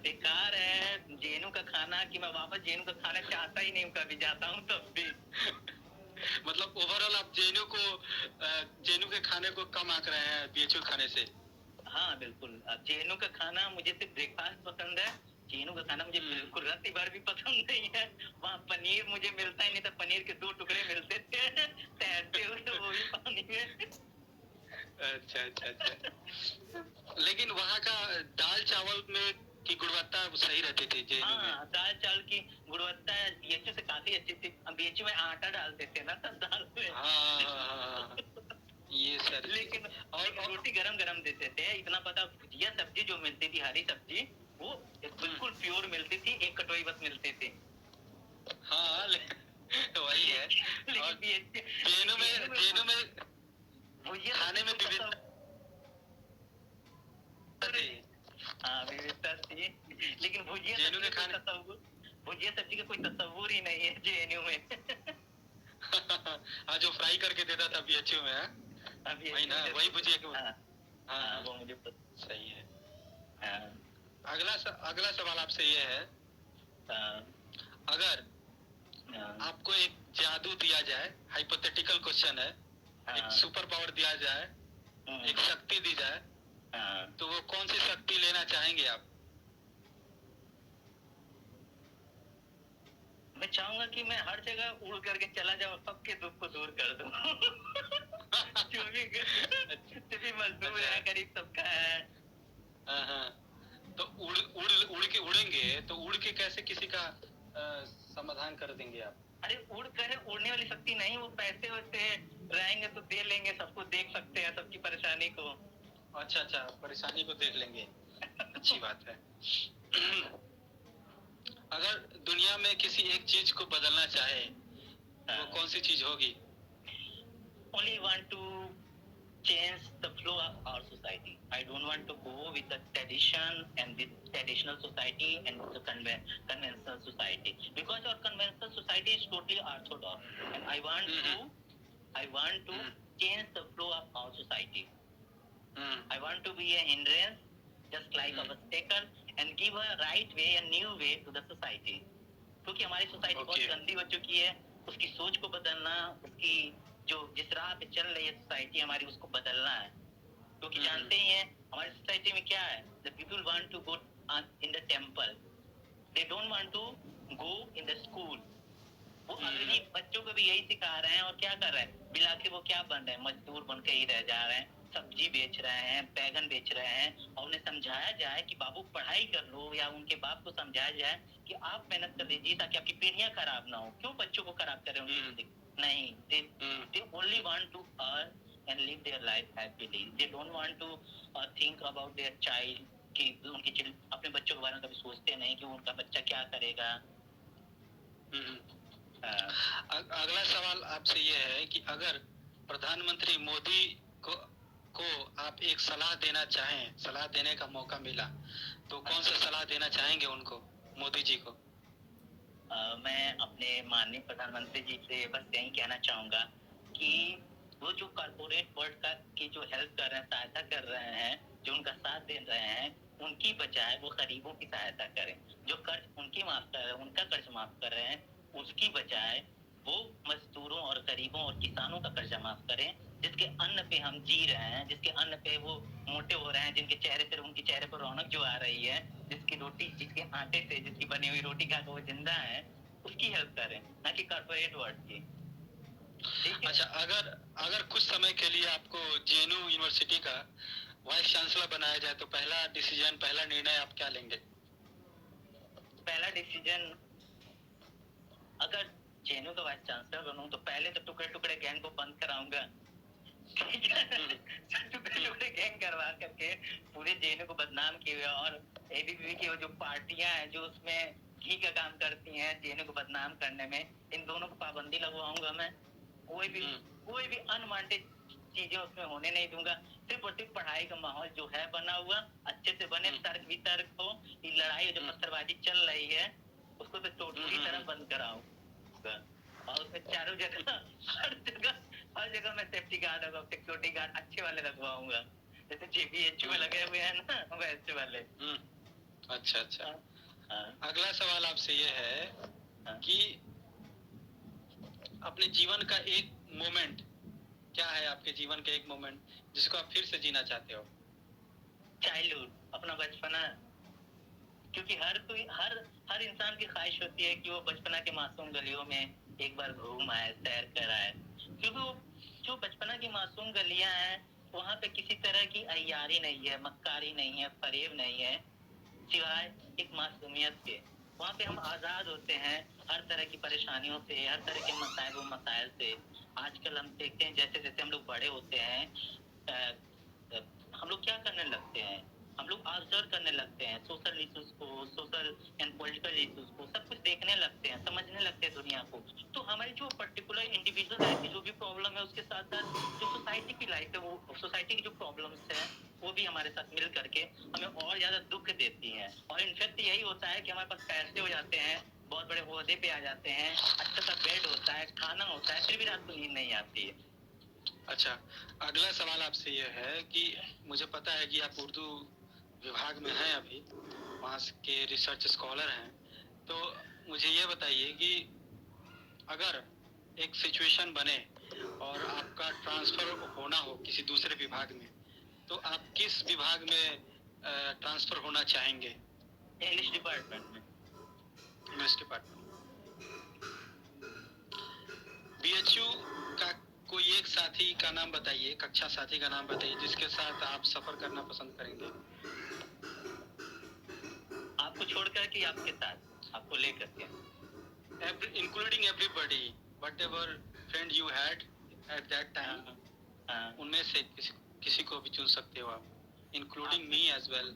बेकार है जेएनयू का खाना कि मैं वापस जेएनयू का खाना चाहता ही नहीं हूँ. कभी जाता हूँ तब भी. मतलब ओवरऑल आप जेएनयू के खाने को कम आंक रहे हैं बीएचयू खाने से? हाँ बिल्कुल. जेएनयू का खाना मुझे सिर्फ ब्रेकफास्ट पसंद है. जेएनयू का खाना मुझे बिल्कुल रत्ती भर भी पसंद नहीं है. वहाँ पनीर मुझे मिलता ही नहीं था. पनीर के 2 टुकड़े मिलते थे तैरते हुए, वो भी पानी में. अच्छा अच्छा अच्छा. लेकिन वहाँ का दाल चावल में की गुणवत्ता सही रहती थी जेएनयू में? हाँ, दाल चावल की गुणवत्ता बीएचयू से काफी अच्छी थी. बीएचयू में आटा डालते थे ना तब दाल में. हाँ ये सर. लेकिन रोटी गरम देते थे. इतना पता, भुजिया सब्जी जो मिलती थी, हरी सब्जी, वो बिल्कुल प्योर मिलती थी. एक कटोरी बस मिलती थी. हाँ वही है. और जेएनयू में भुजिया खाने में विविधता थी. हाँ विविधता थी, लेकिन भुजिया सब्जी का कोई तस्वुर ही नहीं है जेएनयू में. हाँ, जो फ्राई करके देता था बीएचयू में. वही ना, वही भुजिया के. हाँ वो मुझे सही है. अगला सवाल आपसे ये है, अगर आपको एक जादू दिया जाए, हाइपोथेटिकल क्वेश्चन है, एक सुपर पावर दिया जाए, एक शक्ति दी जाए, तो वो कौन सी शक्ति लेना चाहेंगे आप? मैं चाहूंगा कि मैं हर जगह उड़ करके चला जाऊं, सबके दुख को दूर कर दूं. जो भी मजदूर है, गरीब सबका है. तो उड़ के उड़ेंगे तो उड़ के कैसे किसी का समाधान कर देंगे आप? अरे उड़ने वाली शक्ति नहीं, वो पैसे वैसे रहेंगे तो दे लेंगे. सबको देख सकते हैं, सबकी परेशानी को. अच्छा, परेशानी को देख लेंगे. अच्छी बात है. अगर दुनिया में किसी एक चीज को बदलना चाहे, वो कौन सी चीज होगी? Only want to change the flow of our society. I don't want to go with the tradition and the traditional society and the conventional society, because our conventional society is totally orthodox, and I want to change the flow of our society. I want to be a hindrance, just like a obstacle, and give a right way, a new way to the society. क्योंकि हमारी सोसाइटी बहुत गंदी हो चुकी है. उसकी सोच को बदलना, उसकी जो जिस राह पे चल रही है सोसाइटी हमारी, उसको बदलना है. क्योंकि जानते ही हैं हमारी सोसाइटी में क्या है. The people want to go in the temple. They don't want to go in the school. वो अभी बच्चों को भी यही सिखा रहे हैं. और क्या कर रहे हैं, बिला के वो क्या बन रहे हैं, मजदूर बन के ही रह जा रहे हैं. सब्जी बेच रहे हैं, बैगन बेच रहे हैं. और उन्हें समझाया जाए कि बाबू पढ़ाई कर लो, या उनके बाप को समझाया जाए कि आप मेहनत कर लीजिए ताकि आपकी पीढ़ियां खराब ना हो. क्यों बच्चों को खराब कर रहे हैं? नहीं, they only want to earn and live their life happily. They don't want to think about their child, कि उनके अपने बच्चों के बारे में कभी सोचते नहीं कि उनका बच्चा क्या करेगा. अगला सवाल आपसे ये है कि अगर प्रधानमंत्री मोदी को आप एक सलाह देना चाहें, सलाह देने का मौका मिला, तो कौन सा सलाह देना चाहेंगे उनको, मोदी जी को? मैं अपने माननीय प्रधानमंत्री जी से बस यही कहना चाहूंगा कि वो जो कॉर्पोरेट वर्ल्ड उनकी जो हेल्प कर रहे हैं, सहायता कर रहे हैं, जो उनका साथ दे रहे हैं, उनकी बजाय वो गरीबों की सहायता करें। जो कर्ज उनकी माफ कर रहे हैं, उनका कर्ज माफ कर रहे हैं, उसकी बजाय वो मजदूरों और गरीबों और किसानों का कर्जा माफ करें, जिसके अन्न पे हम जी रहे हैं, जिसके अन्न पे वो मोटे हो रहे हैं, जिनके चेहरे पर उनके चेहरे पर रौनक जो आ रही है, जिसकी रोटी, जिसके आटे से जिसकी बनी हुई रोटी खा कर वो जिंदा है, उसकी हेल्प करें, ना कि कॉर्पोरेट वर्ल्ड की। ठीक है। अच्छा, अगर अगर कुछ समय के लिए आपको जेएनयू यूनिवर्सिटी का वाइस चांसलर बनाया जाए तो पहला डिसीजन, पहला निर्णय आप क्या लेंगे? पहला डिसीजन, अगर जेएनयू का वाइस चांसलर बनूं तो पहले तो टुकड़े टुकड़े गैंग को बंद कराऊंगा। टुकड़े टुकड़े गैंग करवा करके पूरे जेएनयू को बदनाम किए हुए, और एबीवीपी की वो जो पार्टियां हैं जो उसमें घी का काम करती हैं जेएनयू को बदनाम करने में, इन दोनों को पाबंदी लगवाऊंगा मैं। कोई भी अनवांटेड चीजें उसमें होने नहीं दूंगा। सिर्फ और सिर्फ पढ़ाई का माहौल जो है बना हुआ अच्छे से बने, तर्क वितर्क हो। ये लड़ाई जो पत्थरबाजी चल रही है उसको तो पूरी तरह बंद कराऊंगा, और उसमें चारों जगह हर जगह मैं सेफ्टी गार्ड और सिक्योरिटी गार्ड अच्छे वाले लगवाऊंगा, जैसे जेबीएचयू में लगे हुए हैं ना वैसे वाले। अच्छा अच्छा। हाँ। अगला सवाल आपसे ये है कि अपने जीवन का एक मोमेंट क्या है, आपके जीवन का एक मोमेंट जिसको आप फिर से जीना चाहते हो? चाइल्डहुड, अपना बचपना, क्योंकि हर इंसान की ख्वाहिश होती है कि वो बचपना के मासूम गलियों में एक बार घूम आए, सैर कर आए, क्योंकि जो बचपना की मासूम गलियां हैं वहाँ पे किसी तरह की अय्यारी नहीं है, मक्कारी नहीं है, फरेब नहीं है, सिवाय एक मासूमियत के। वहाँ पे हम आज़ाद होते हैं हर तरह की परेशानियों से, हर तरह के मसाइल से। आजकल हम देखते हैं जैसे जैसे हम लोग बड़े होते हैं, हम लोग क्या करने लगते हैं, हम लोग ऑब्जर्व करने लगते हैं सोशल इश्यूज को, सोशल एंड पॉलिटिकल इश्यूज को, सब कुछ देखने लगते हैं, समझने लगते हैं दुनिया को। तो हमारी जो पर्टिकुलर इंडिविजुअल लाइफ की जो भी प्रॉब्लम है उसके साथ साथ जो सोसाइटी की लाइफ है, वो सोसाइटी की जो प्रॉब्लम्स है वो भी हमारे साथ मिल करके हमें और ज्यादा दुख देती हैं। और इनफैक्ट यही होता है कि हमारे पास पैसे हो जाते हैं, बहुत बड़े ओहदे पे आ जाते हैं, अच्छा सा बेड होता है, खाना होता है, फिर भी रात को नींद नहीं आती है। अच्छा, अगला सवाल आपसे ये है कि मुझे पता है कि आप उर्दू विभाग में हैं, अभी वहाँ के रिसर्च स्कॉलर हैं, तो मुझे ये बताइए कि अगर एक सिचुएशन बने और आपका ट्रांसफर होना हो किसी दूसरे विभाग में, तो आप किस विभाग में ट्रांसफर होना चाहेंगे? इंग्लिश डिपार्टमेंट में। English department. बीएचयू का कोई एक साथी का नाम बताइए, कक्षा साथी का नाम बताइए जिसके साथ आप सफर करना पसंद करेंगे। आपको छोड़कर कि आपके साथ, आपको लेकर के? Including everybody, whatever friend you had at that time, उनमें से किसी को भी चुन सकते हो आप, इंक्लूडिंग मी एज वेल।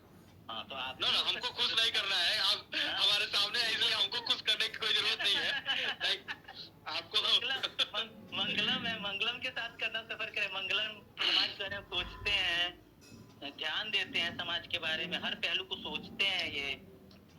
तो आप नो, हमको खुश नहीं करना है, आप हमारे सामने है इसलिए हमको खुश करने की कोई जरूरत नहीं है। आपको मंगलम के साथ करना सफर करें, मंगलम समाज के बारे में सोचते हैं, ध्यान देते हैं समाज के बारे में, हर पहलू को सोचते हैं, ये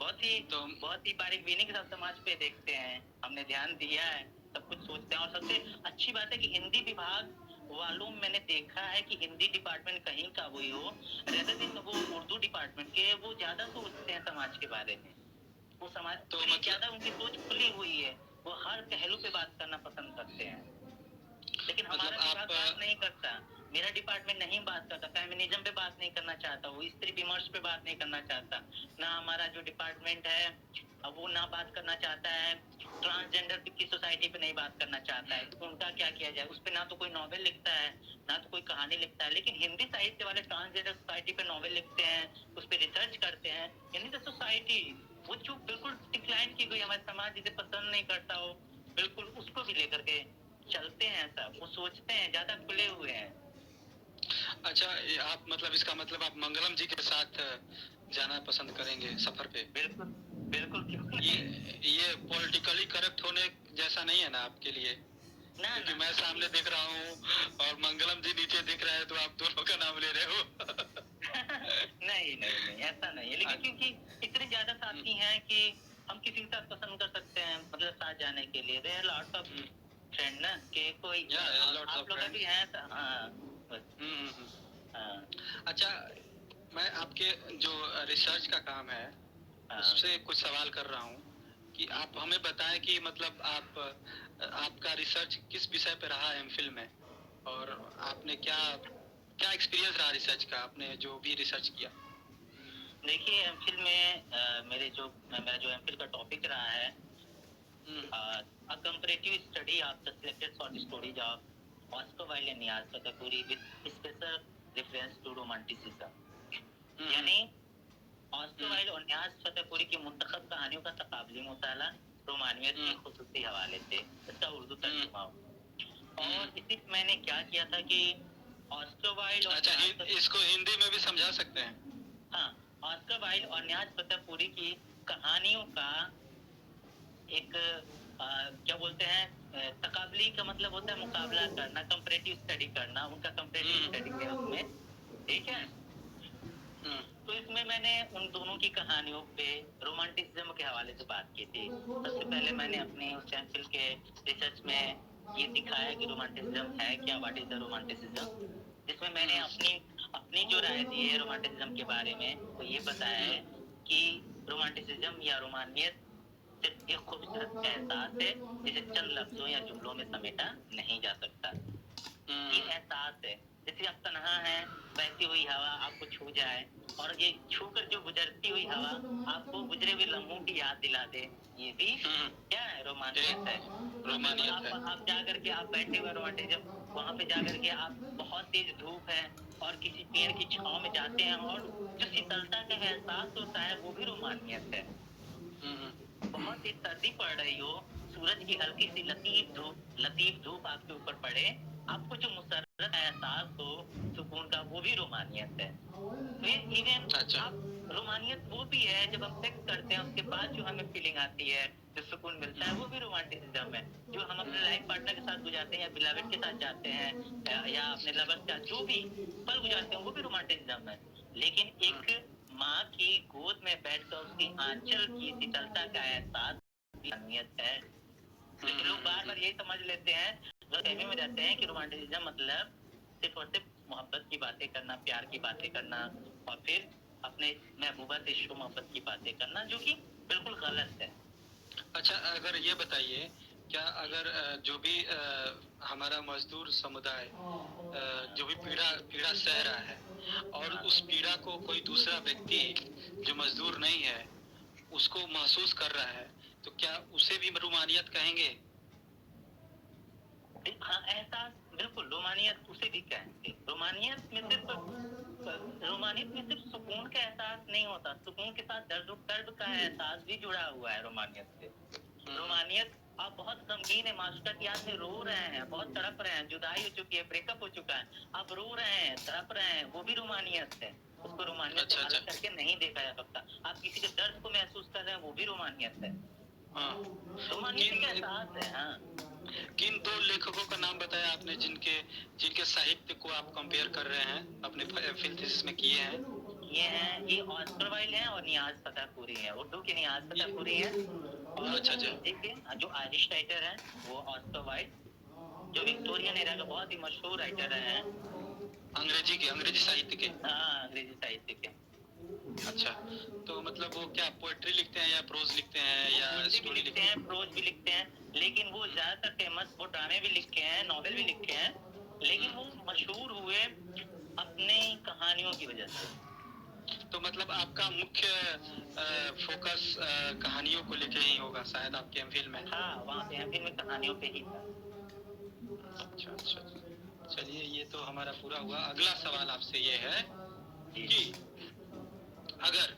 बहुत ही बारीक बीनी के साथ समाज पे देखते हैं, हमने ध्यान दिया है, सब कुछ सोचते हैं। और सबसे अच्छी बात है कि हिंदी विभाग वालों मैंने देखा है कि हिंदी डिपार्टमेंट कहीं का हुई हो, रेदर देन वो उर्दू डिपार्टमेंट के, वो ज्यादा सोचते हैं समाज के बारे में, वो समाज तो ज्यादा उनकी सोच खुली हुई है, वो हर पहलू पे बात करना पसंद करते हैं। लेकिन हमारा विभाग बात नहीं करता, मेरा डिपार्टमेंट नहीं बात करता, फेमिनिज्म पे बात नहीं करना चाहता, वो स्त्री विमर्श पे बात नहीं करना चाहता, ना हमारा जो डिपार्टमेंट है वो ना बात करना चाहता है, ट्रांसजेंडर की सोसाइटी पे नहीं बात करना चाहता है, तो उनका क्या किया जाए, उस पे ना तो कोई नॉवेल लिखता है ना तो कोई कहानी लिखता है। लेकिन हिंदी साहित्य वाले ट्रांसजेंडर सोसाइटी पे नॉवेल लिखते हैं, उस पर रिसर्च करते हैं। यानी सोसाइटी वो जो बिल्कुल डिक्लाइन की गई, हमारे समाज जिसे पसंद नहीं करता हो, बिल्कुल उसको भी लेकर के चलते हैं, सब वो सोचते हैं, ज्यादा खुले हुए हैं। अच्छा, आप मतलब इसका मतलब आप मंगलम जी के साथ जाना पसंद करेंगे सफर पे? बिल्कुल बिल्कुल। ये पॉलिटिकली करेक्ट होने जैसा नहीं है ना आपके लिए? ना, क्योंकि मैं सामने दिख रहा हूँ और मंगलम जी नीचे दिख रहे हैं, तो आप दोनों का नाम ले रहे हो। नहीं ऐसा नहीं है, लेकिन क्योंकि इतने ज्यादा साथी हैं कि हम किसी के साथ पसंद कर सकते हैं, मतलब साथ जाने के लिए। देयर लॉट्स ऑफ फ्रेंड ना, कि कोई आप लोग भी हैं। हाँ, बस। हाँ अच्छा, मैं आपके जो रिसर्च का काम है हाँ उससे कुछ सवाल कर रहा हूँ कि आप हमें बताएं कि मतलब आपका रिसर्च किस विषय पे रहा है एमफिल में, और आपने क्या क्या एक्सपीरियंस रहा रिसर्च का, आपने जो भी रिसर्च किया। देखिए एमफिल में मेरा जो एमफिल का टॉपिक रहा है a comparative study of the selected short stories of Oscar Wilde and Niyaz Fatehpuri with special reference to romanticism। यानी ऑस्कर वाइल्ड और न्याज फतेहपुरी की मुंतखब कहानियों का तकाबली मुताला रोमानियत के खुसूसी हवाले से, इसका उर्दू तर्जुमा हो। और इसी मैंने क्या किया था कि ऑस्कर वाइल्ड और अच्छा, इसको हिंदी में भी समझा सकते हैं। हाँ, ऑस्कर वाइल्ड और न्याज फतेहपुरी की कहानियों का एक क्या बोलते हैं तकाबली का मतलब होता है मुकाबला करना, कंपैरेटिव स्टडी करना, उनका कंपैरेटिव स्टडी है उसमें, ठीक है। तो इसमें मैंने उन दोनों की कहानियों पे रोमांटिसिज्म के हवाले से बात की थी। सबसे पहले मैंने अपने उस एमफिल के रिसर्च में ये दिखाया कि रोमांटिसिज्म है क्या, व्हाट इज द रोमांटिसिज्म, जिसमें मैंने अपनी जो राय दी है रोमांटिसिज्म के बारे में वो ये बताया है कि रोमांटिसिज्म या रोमानियत सिर्फ एक खूबसूरत एहसास है जिसे चंद लफ्जों या जुमलों में समेटा नहीं जा सकता। ये एहसास है, जैसे आप तन्हा हैं, बहती हुई हवा आपको छू जाए और ये छूकर जो गुजरती हुई हवा आपको गुजरे हुए लम्हों की याद दिला दे, ये भी क्या है, रोमानियत है। रोमानियत है। आप जाकर के आप बैठे हुए रोमांटिज्म, वहाँ पे जाकर के आप बहुत तेज धूप है और किसी पेड़ की छांव में जाते हैं और जो शीतलता का एहसास होता है वो भी रोमानियत है। बहुत तेज सर्दी पड़ रही हो, सूरज की हल्की सी लतीफ धूप आपके ऊपर पड़े, आपको जो मुसर्रत एहसास हो सुकून का, वो भी रोमानियत है। फिर इवन अच्छा। आप रोमानियत वो भी है जब हम सेक्स करते हैं उसके बाद जो हमें फीलिंग आती है, जो सुकून मिलता है, वो भी रोमांटिसिज्म है। जो हम अपने लाइफ पार्टनर के साथ गुजारते हैं या बिलावेट के साथ जाते हैं या अपने लवर के साथ जो भी पल गुजारते हैं वो भी रोमांटिसिज्म है। लेकिन एक माँ की गोद में बैठकर उसकी आंचल की शीतलता का एहसास अहमियत है। लेकिन लोग बार बार यही समझ लेते हैं, गलतफहमी में रहते हैं कि रोमांटिसिज्म मतलब सिर्फ और सिर्फ मोहब्बत की बातें करना, प्यार की बातें करना और फिर अपने महबूबा से इश्क मोहब्बत की बातें करना, जो कि बिल्कुल गलत है। अच्छा, अगर ये बताइए, क्या अगर जो भी हमारा मजदूर समुदाय जो भी पीड़ा सह रहा है और उस पीड़ा को कोई दूसरा व्यक्ति जो मजदूर नहीं है उसको महसूस कर रहा है, तो क्या उसे भी रोमानियत कहेंगे? हाँ, एहसास बिल्कुल, रोमानियत उसे भी कहेंगे। रोमानियत में सिर्फ सुकून का एहसास नहीं होता, सुकून के साथ दर्द का एहसास भी जुड़ा हुआ है रोमानियत से। रोमानियत, आप बहुत गमगीन है, मासूका की याद में रो रहे हैं, बहुत तड़प रहे हैं, जुदाई हो चुकी है, ब्रेकअप हो चुका है, आप रो रहे हैं, तड़प रहे हैं, वो भी रोमानियत है। उसको रोमानियत से अलग करके नहीं देखा जा सकता। आप किसी के दर्द को महसूस कर रहे हैं, वो भी रोमानियत है। रोमानियत का एहसास है। हाँ, किन दो लेखकों का नाम बताया आपने जिनके साहित्य को आप कंपेयर कर रहे हैं, अपने फिल थीसिस में किए हैं? ये ऑस्कर वाइल्ड हैं और नियाज फतेहपुरी हैं, उर्दू के नियाज फतेहपुरी हैं। और अच्छा। जो आयरिश राइटर हैं वो ऑस्कर वाइल्ड, जो विक्टोरियन एरा का बहुत ही मशहूर राइटर हैं, अंग्रेजी साहित्य के। हाँ, अंग्रेजी साहित्य के। अच्छा, तो मतलब वो क्या पोएट्री लिखते हैं या प्रोज लिखते हैं या स्टोरी लिखते हैं, प्रोज भी लिखते हैं, लेकिन वो ज्यादातर फेमस, वो ड्रामे भी लिखे हैं, नॉवेल भी लिखे हैं, लेकिन वो मशहूर हुए अपनी कहानियों की वजह से। तो मतलब आपका मुख्य फोकस कहानियों को लेके ही होगा शायद आपके एमफिल में? हाँ, वहाँ पे एमफिल में कहानियों पे ही था। अच्छा, चलिए, ये तो हमारा पूरा हुआ। अगला सवाल आपसे ये है कि अगर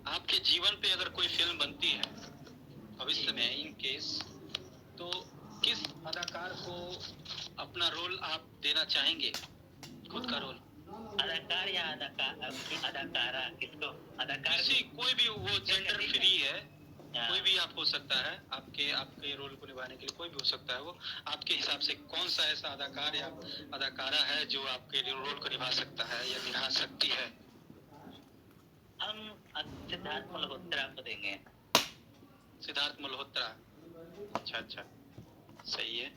आपके जीवन पे अगर कोई फिल्म बनती है भविष्य में इन केस, तो किस अदाकार को अपना रोल आप देना चाहेंगे, खुद का रोल? अदाकार या अदाकारा, किसको? अदाकार कोई भी, वो जेंडर फ्री है, कोई भी आप हो सकता है, आपके रोल को निभाने के लिए कोई भी हो सकता है। वो आपके हिसाब से कौन सा ऐसा अदाकार या अदाकारा है जो आपके रोल को निभा सकता है या निभा सकती है? हम सिद्धार्थ मल्होत्रा को देंगे। सिद्धार्थ मल्होत्रा, अच्छा, सही है।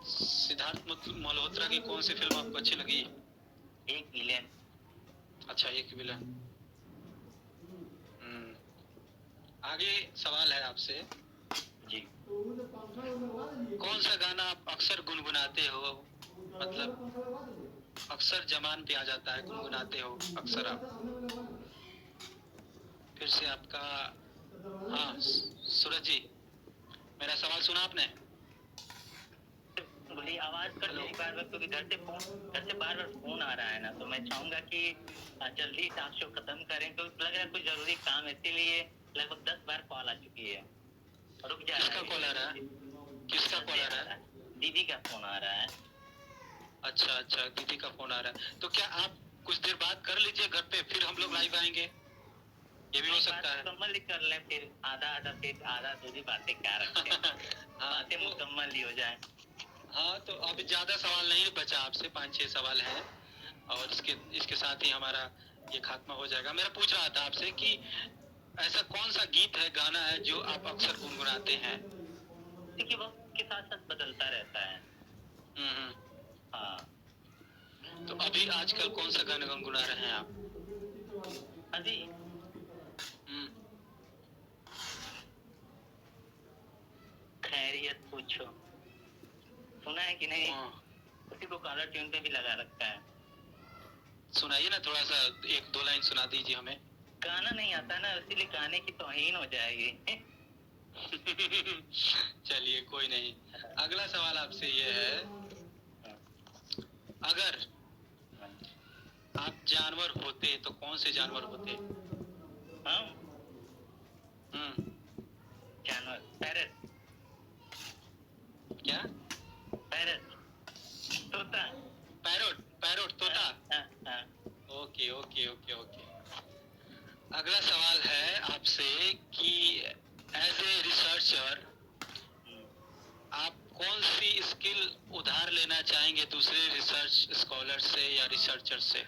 सिद्धार्थ मल्होत्रा की कौन सी फिल्म आपको अच्छी लगी? एक विलेन। अच्छा, एक विलन। हम्म, आगे सवाल है आपसे। जी। कौन सा गाना आप अक्सर गुनगुनाते हो? मतलब अक्सर जबान पे आ जाता है, गुनगुनाते हो अक्सर आप। फिर से आपका, हाँ सूरज जी, मेरा सवाल सुना आपने? बोली आवाज कट हेलो। रही बार बार, क्योंकि घर से बार बार फोन आ रहा है ना, तो मैं चाहूंगा कि जल्दी टॉक शो खत्म करें, क्योंकि लग रहा है कुछ जरूरी काम है, इसीलिए लगभग 10 बार कॉल आ चुकी है। रुक जा किसका कॉल आ रहा है? किसका कॉल आ रहा है? दीदी का फोन आ रहा है। अच्छा अच्छा, दीदी का फोन आ रहा है। तो क्या आप कुछ देर बात कर लीजिए घर पे, फिर हम लोग लाइव आएंगे, ये भी हो सकता है। मुकम्मल ही कर लें, फिर आधा फिर आधा दूसरी बातें क्या रखें। हाँ, बातें मुकम्मल ही हो जाए। हाँ तो अभी ज्यादा सवाल नहीं बचा आपसे, 5-6 सवाल हैं और इसके साथ ही हमारा ये खात्मा हो जाएगा। मेरा पूछ रहा था आपसे कि ऐसा कौन सा गीत है, गाना है जो आप अक्सर गुनगुनाते हैं? क्योंकि वक्त के साथ साथ बदलता रहता है। हम्म। हाँ। तो अभी आजकल कौन सा गाना गुनगुना रहे हैं आप? अभी हम्म। खैरियत पूछो, सुना है कि नहीं? हाँ, उसी को कॉलर ट्यून पे भी लगा रखा है। सुनाइए ना, थोड़ा सा 1-2 लाइन सुना दीजिए हमें। गाना नहीं आता ना, इसीलिए गाने की तौहीन हो जाएगी। चलिए कोई नहीं। अगला सवाल आपसे ये है, अगर आप जानवर होते तो कौन से जानवर होते? हम हम्म। जानवर पैरट। क्या? पैरट, तोता। पैरोट? पैरोट, तोता? हाँ, हाँ। Okay okay okay okay. अगला सवाल है आपसे कि एज ए रिसर्चर आप कौन सी स्किल उधार लेना चाहेंगे दूसरे रिसर्च स्कॉलर से या रिसर्चर से?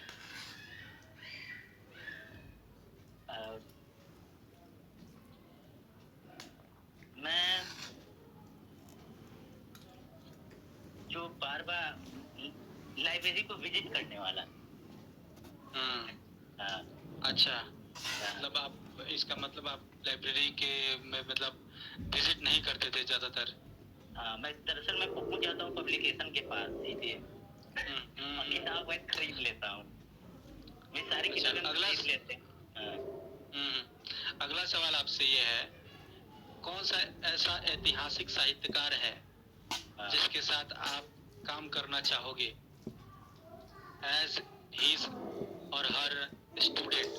मैं जो बार बार लाइब्रेरी को विजिट करने वाला। हम्म। हाँ। अच्छा, हाँ। मतलब आप, इसका मतलब आप लाइब्रेरी के में मतलब विजिट नहीं करते थे ज्यादातर? हाँ, मैं दरअसल मैं पहुंच जाता हूँ पब्लिकेशन के पास, इसलिए और किताब मैं खरीद लेता हूँ। मैं सारी अच्छा, किताबें खरीद लेते हैं। अगला सवाल आपसे ये है, कौन सा ऐसा ऐतिहासिक साहित्यकार है जिसके साथ आप काम करना चाहोगे एज हिज और हर स्टूडेंट?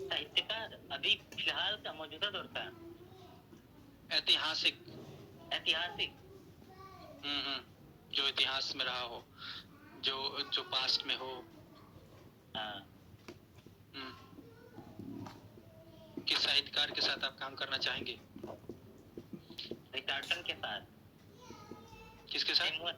साहित्यकार अभी फिलहाल का मौजूदा दौर का? ऐतिहासिक। ऐतिहासिक। जो इतिहास में रहा हो, जो जो पास्ट में हो। हाँ। किस साहित्यकार के साथ आप काम करना चाहेंगे? रिकार्टन के साथ। किसके साथ?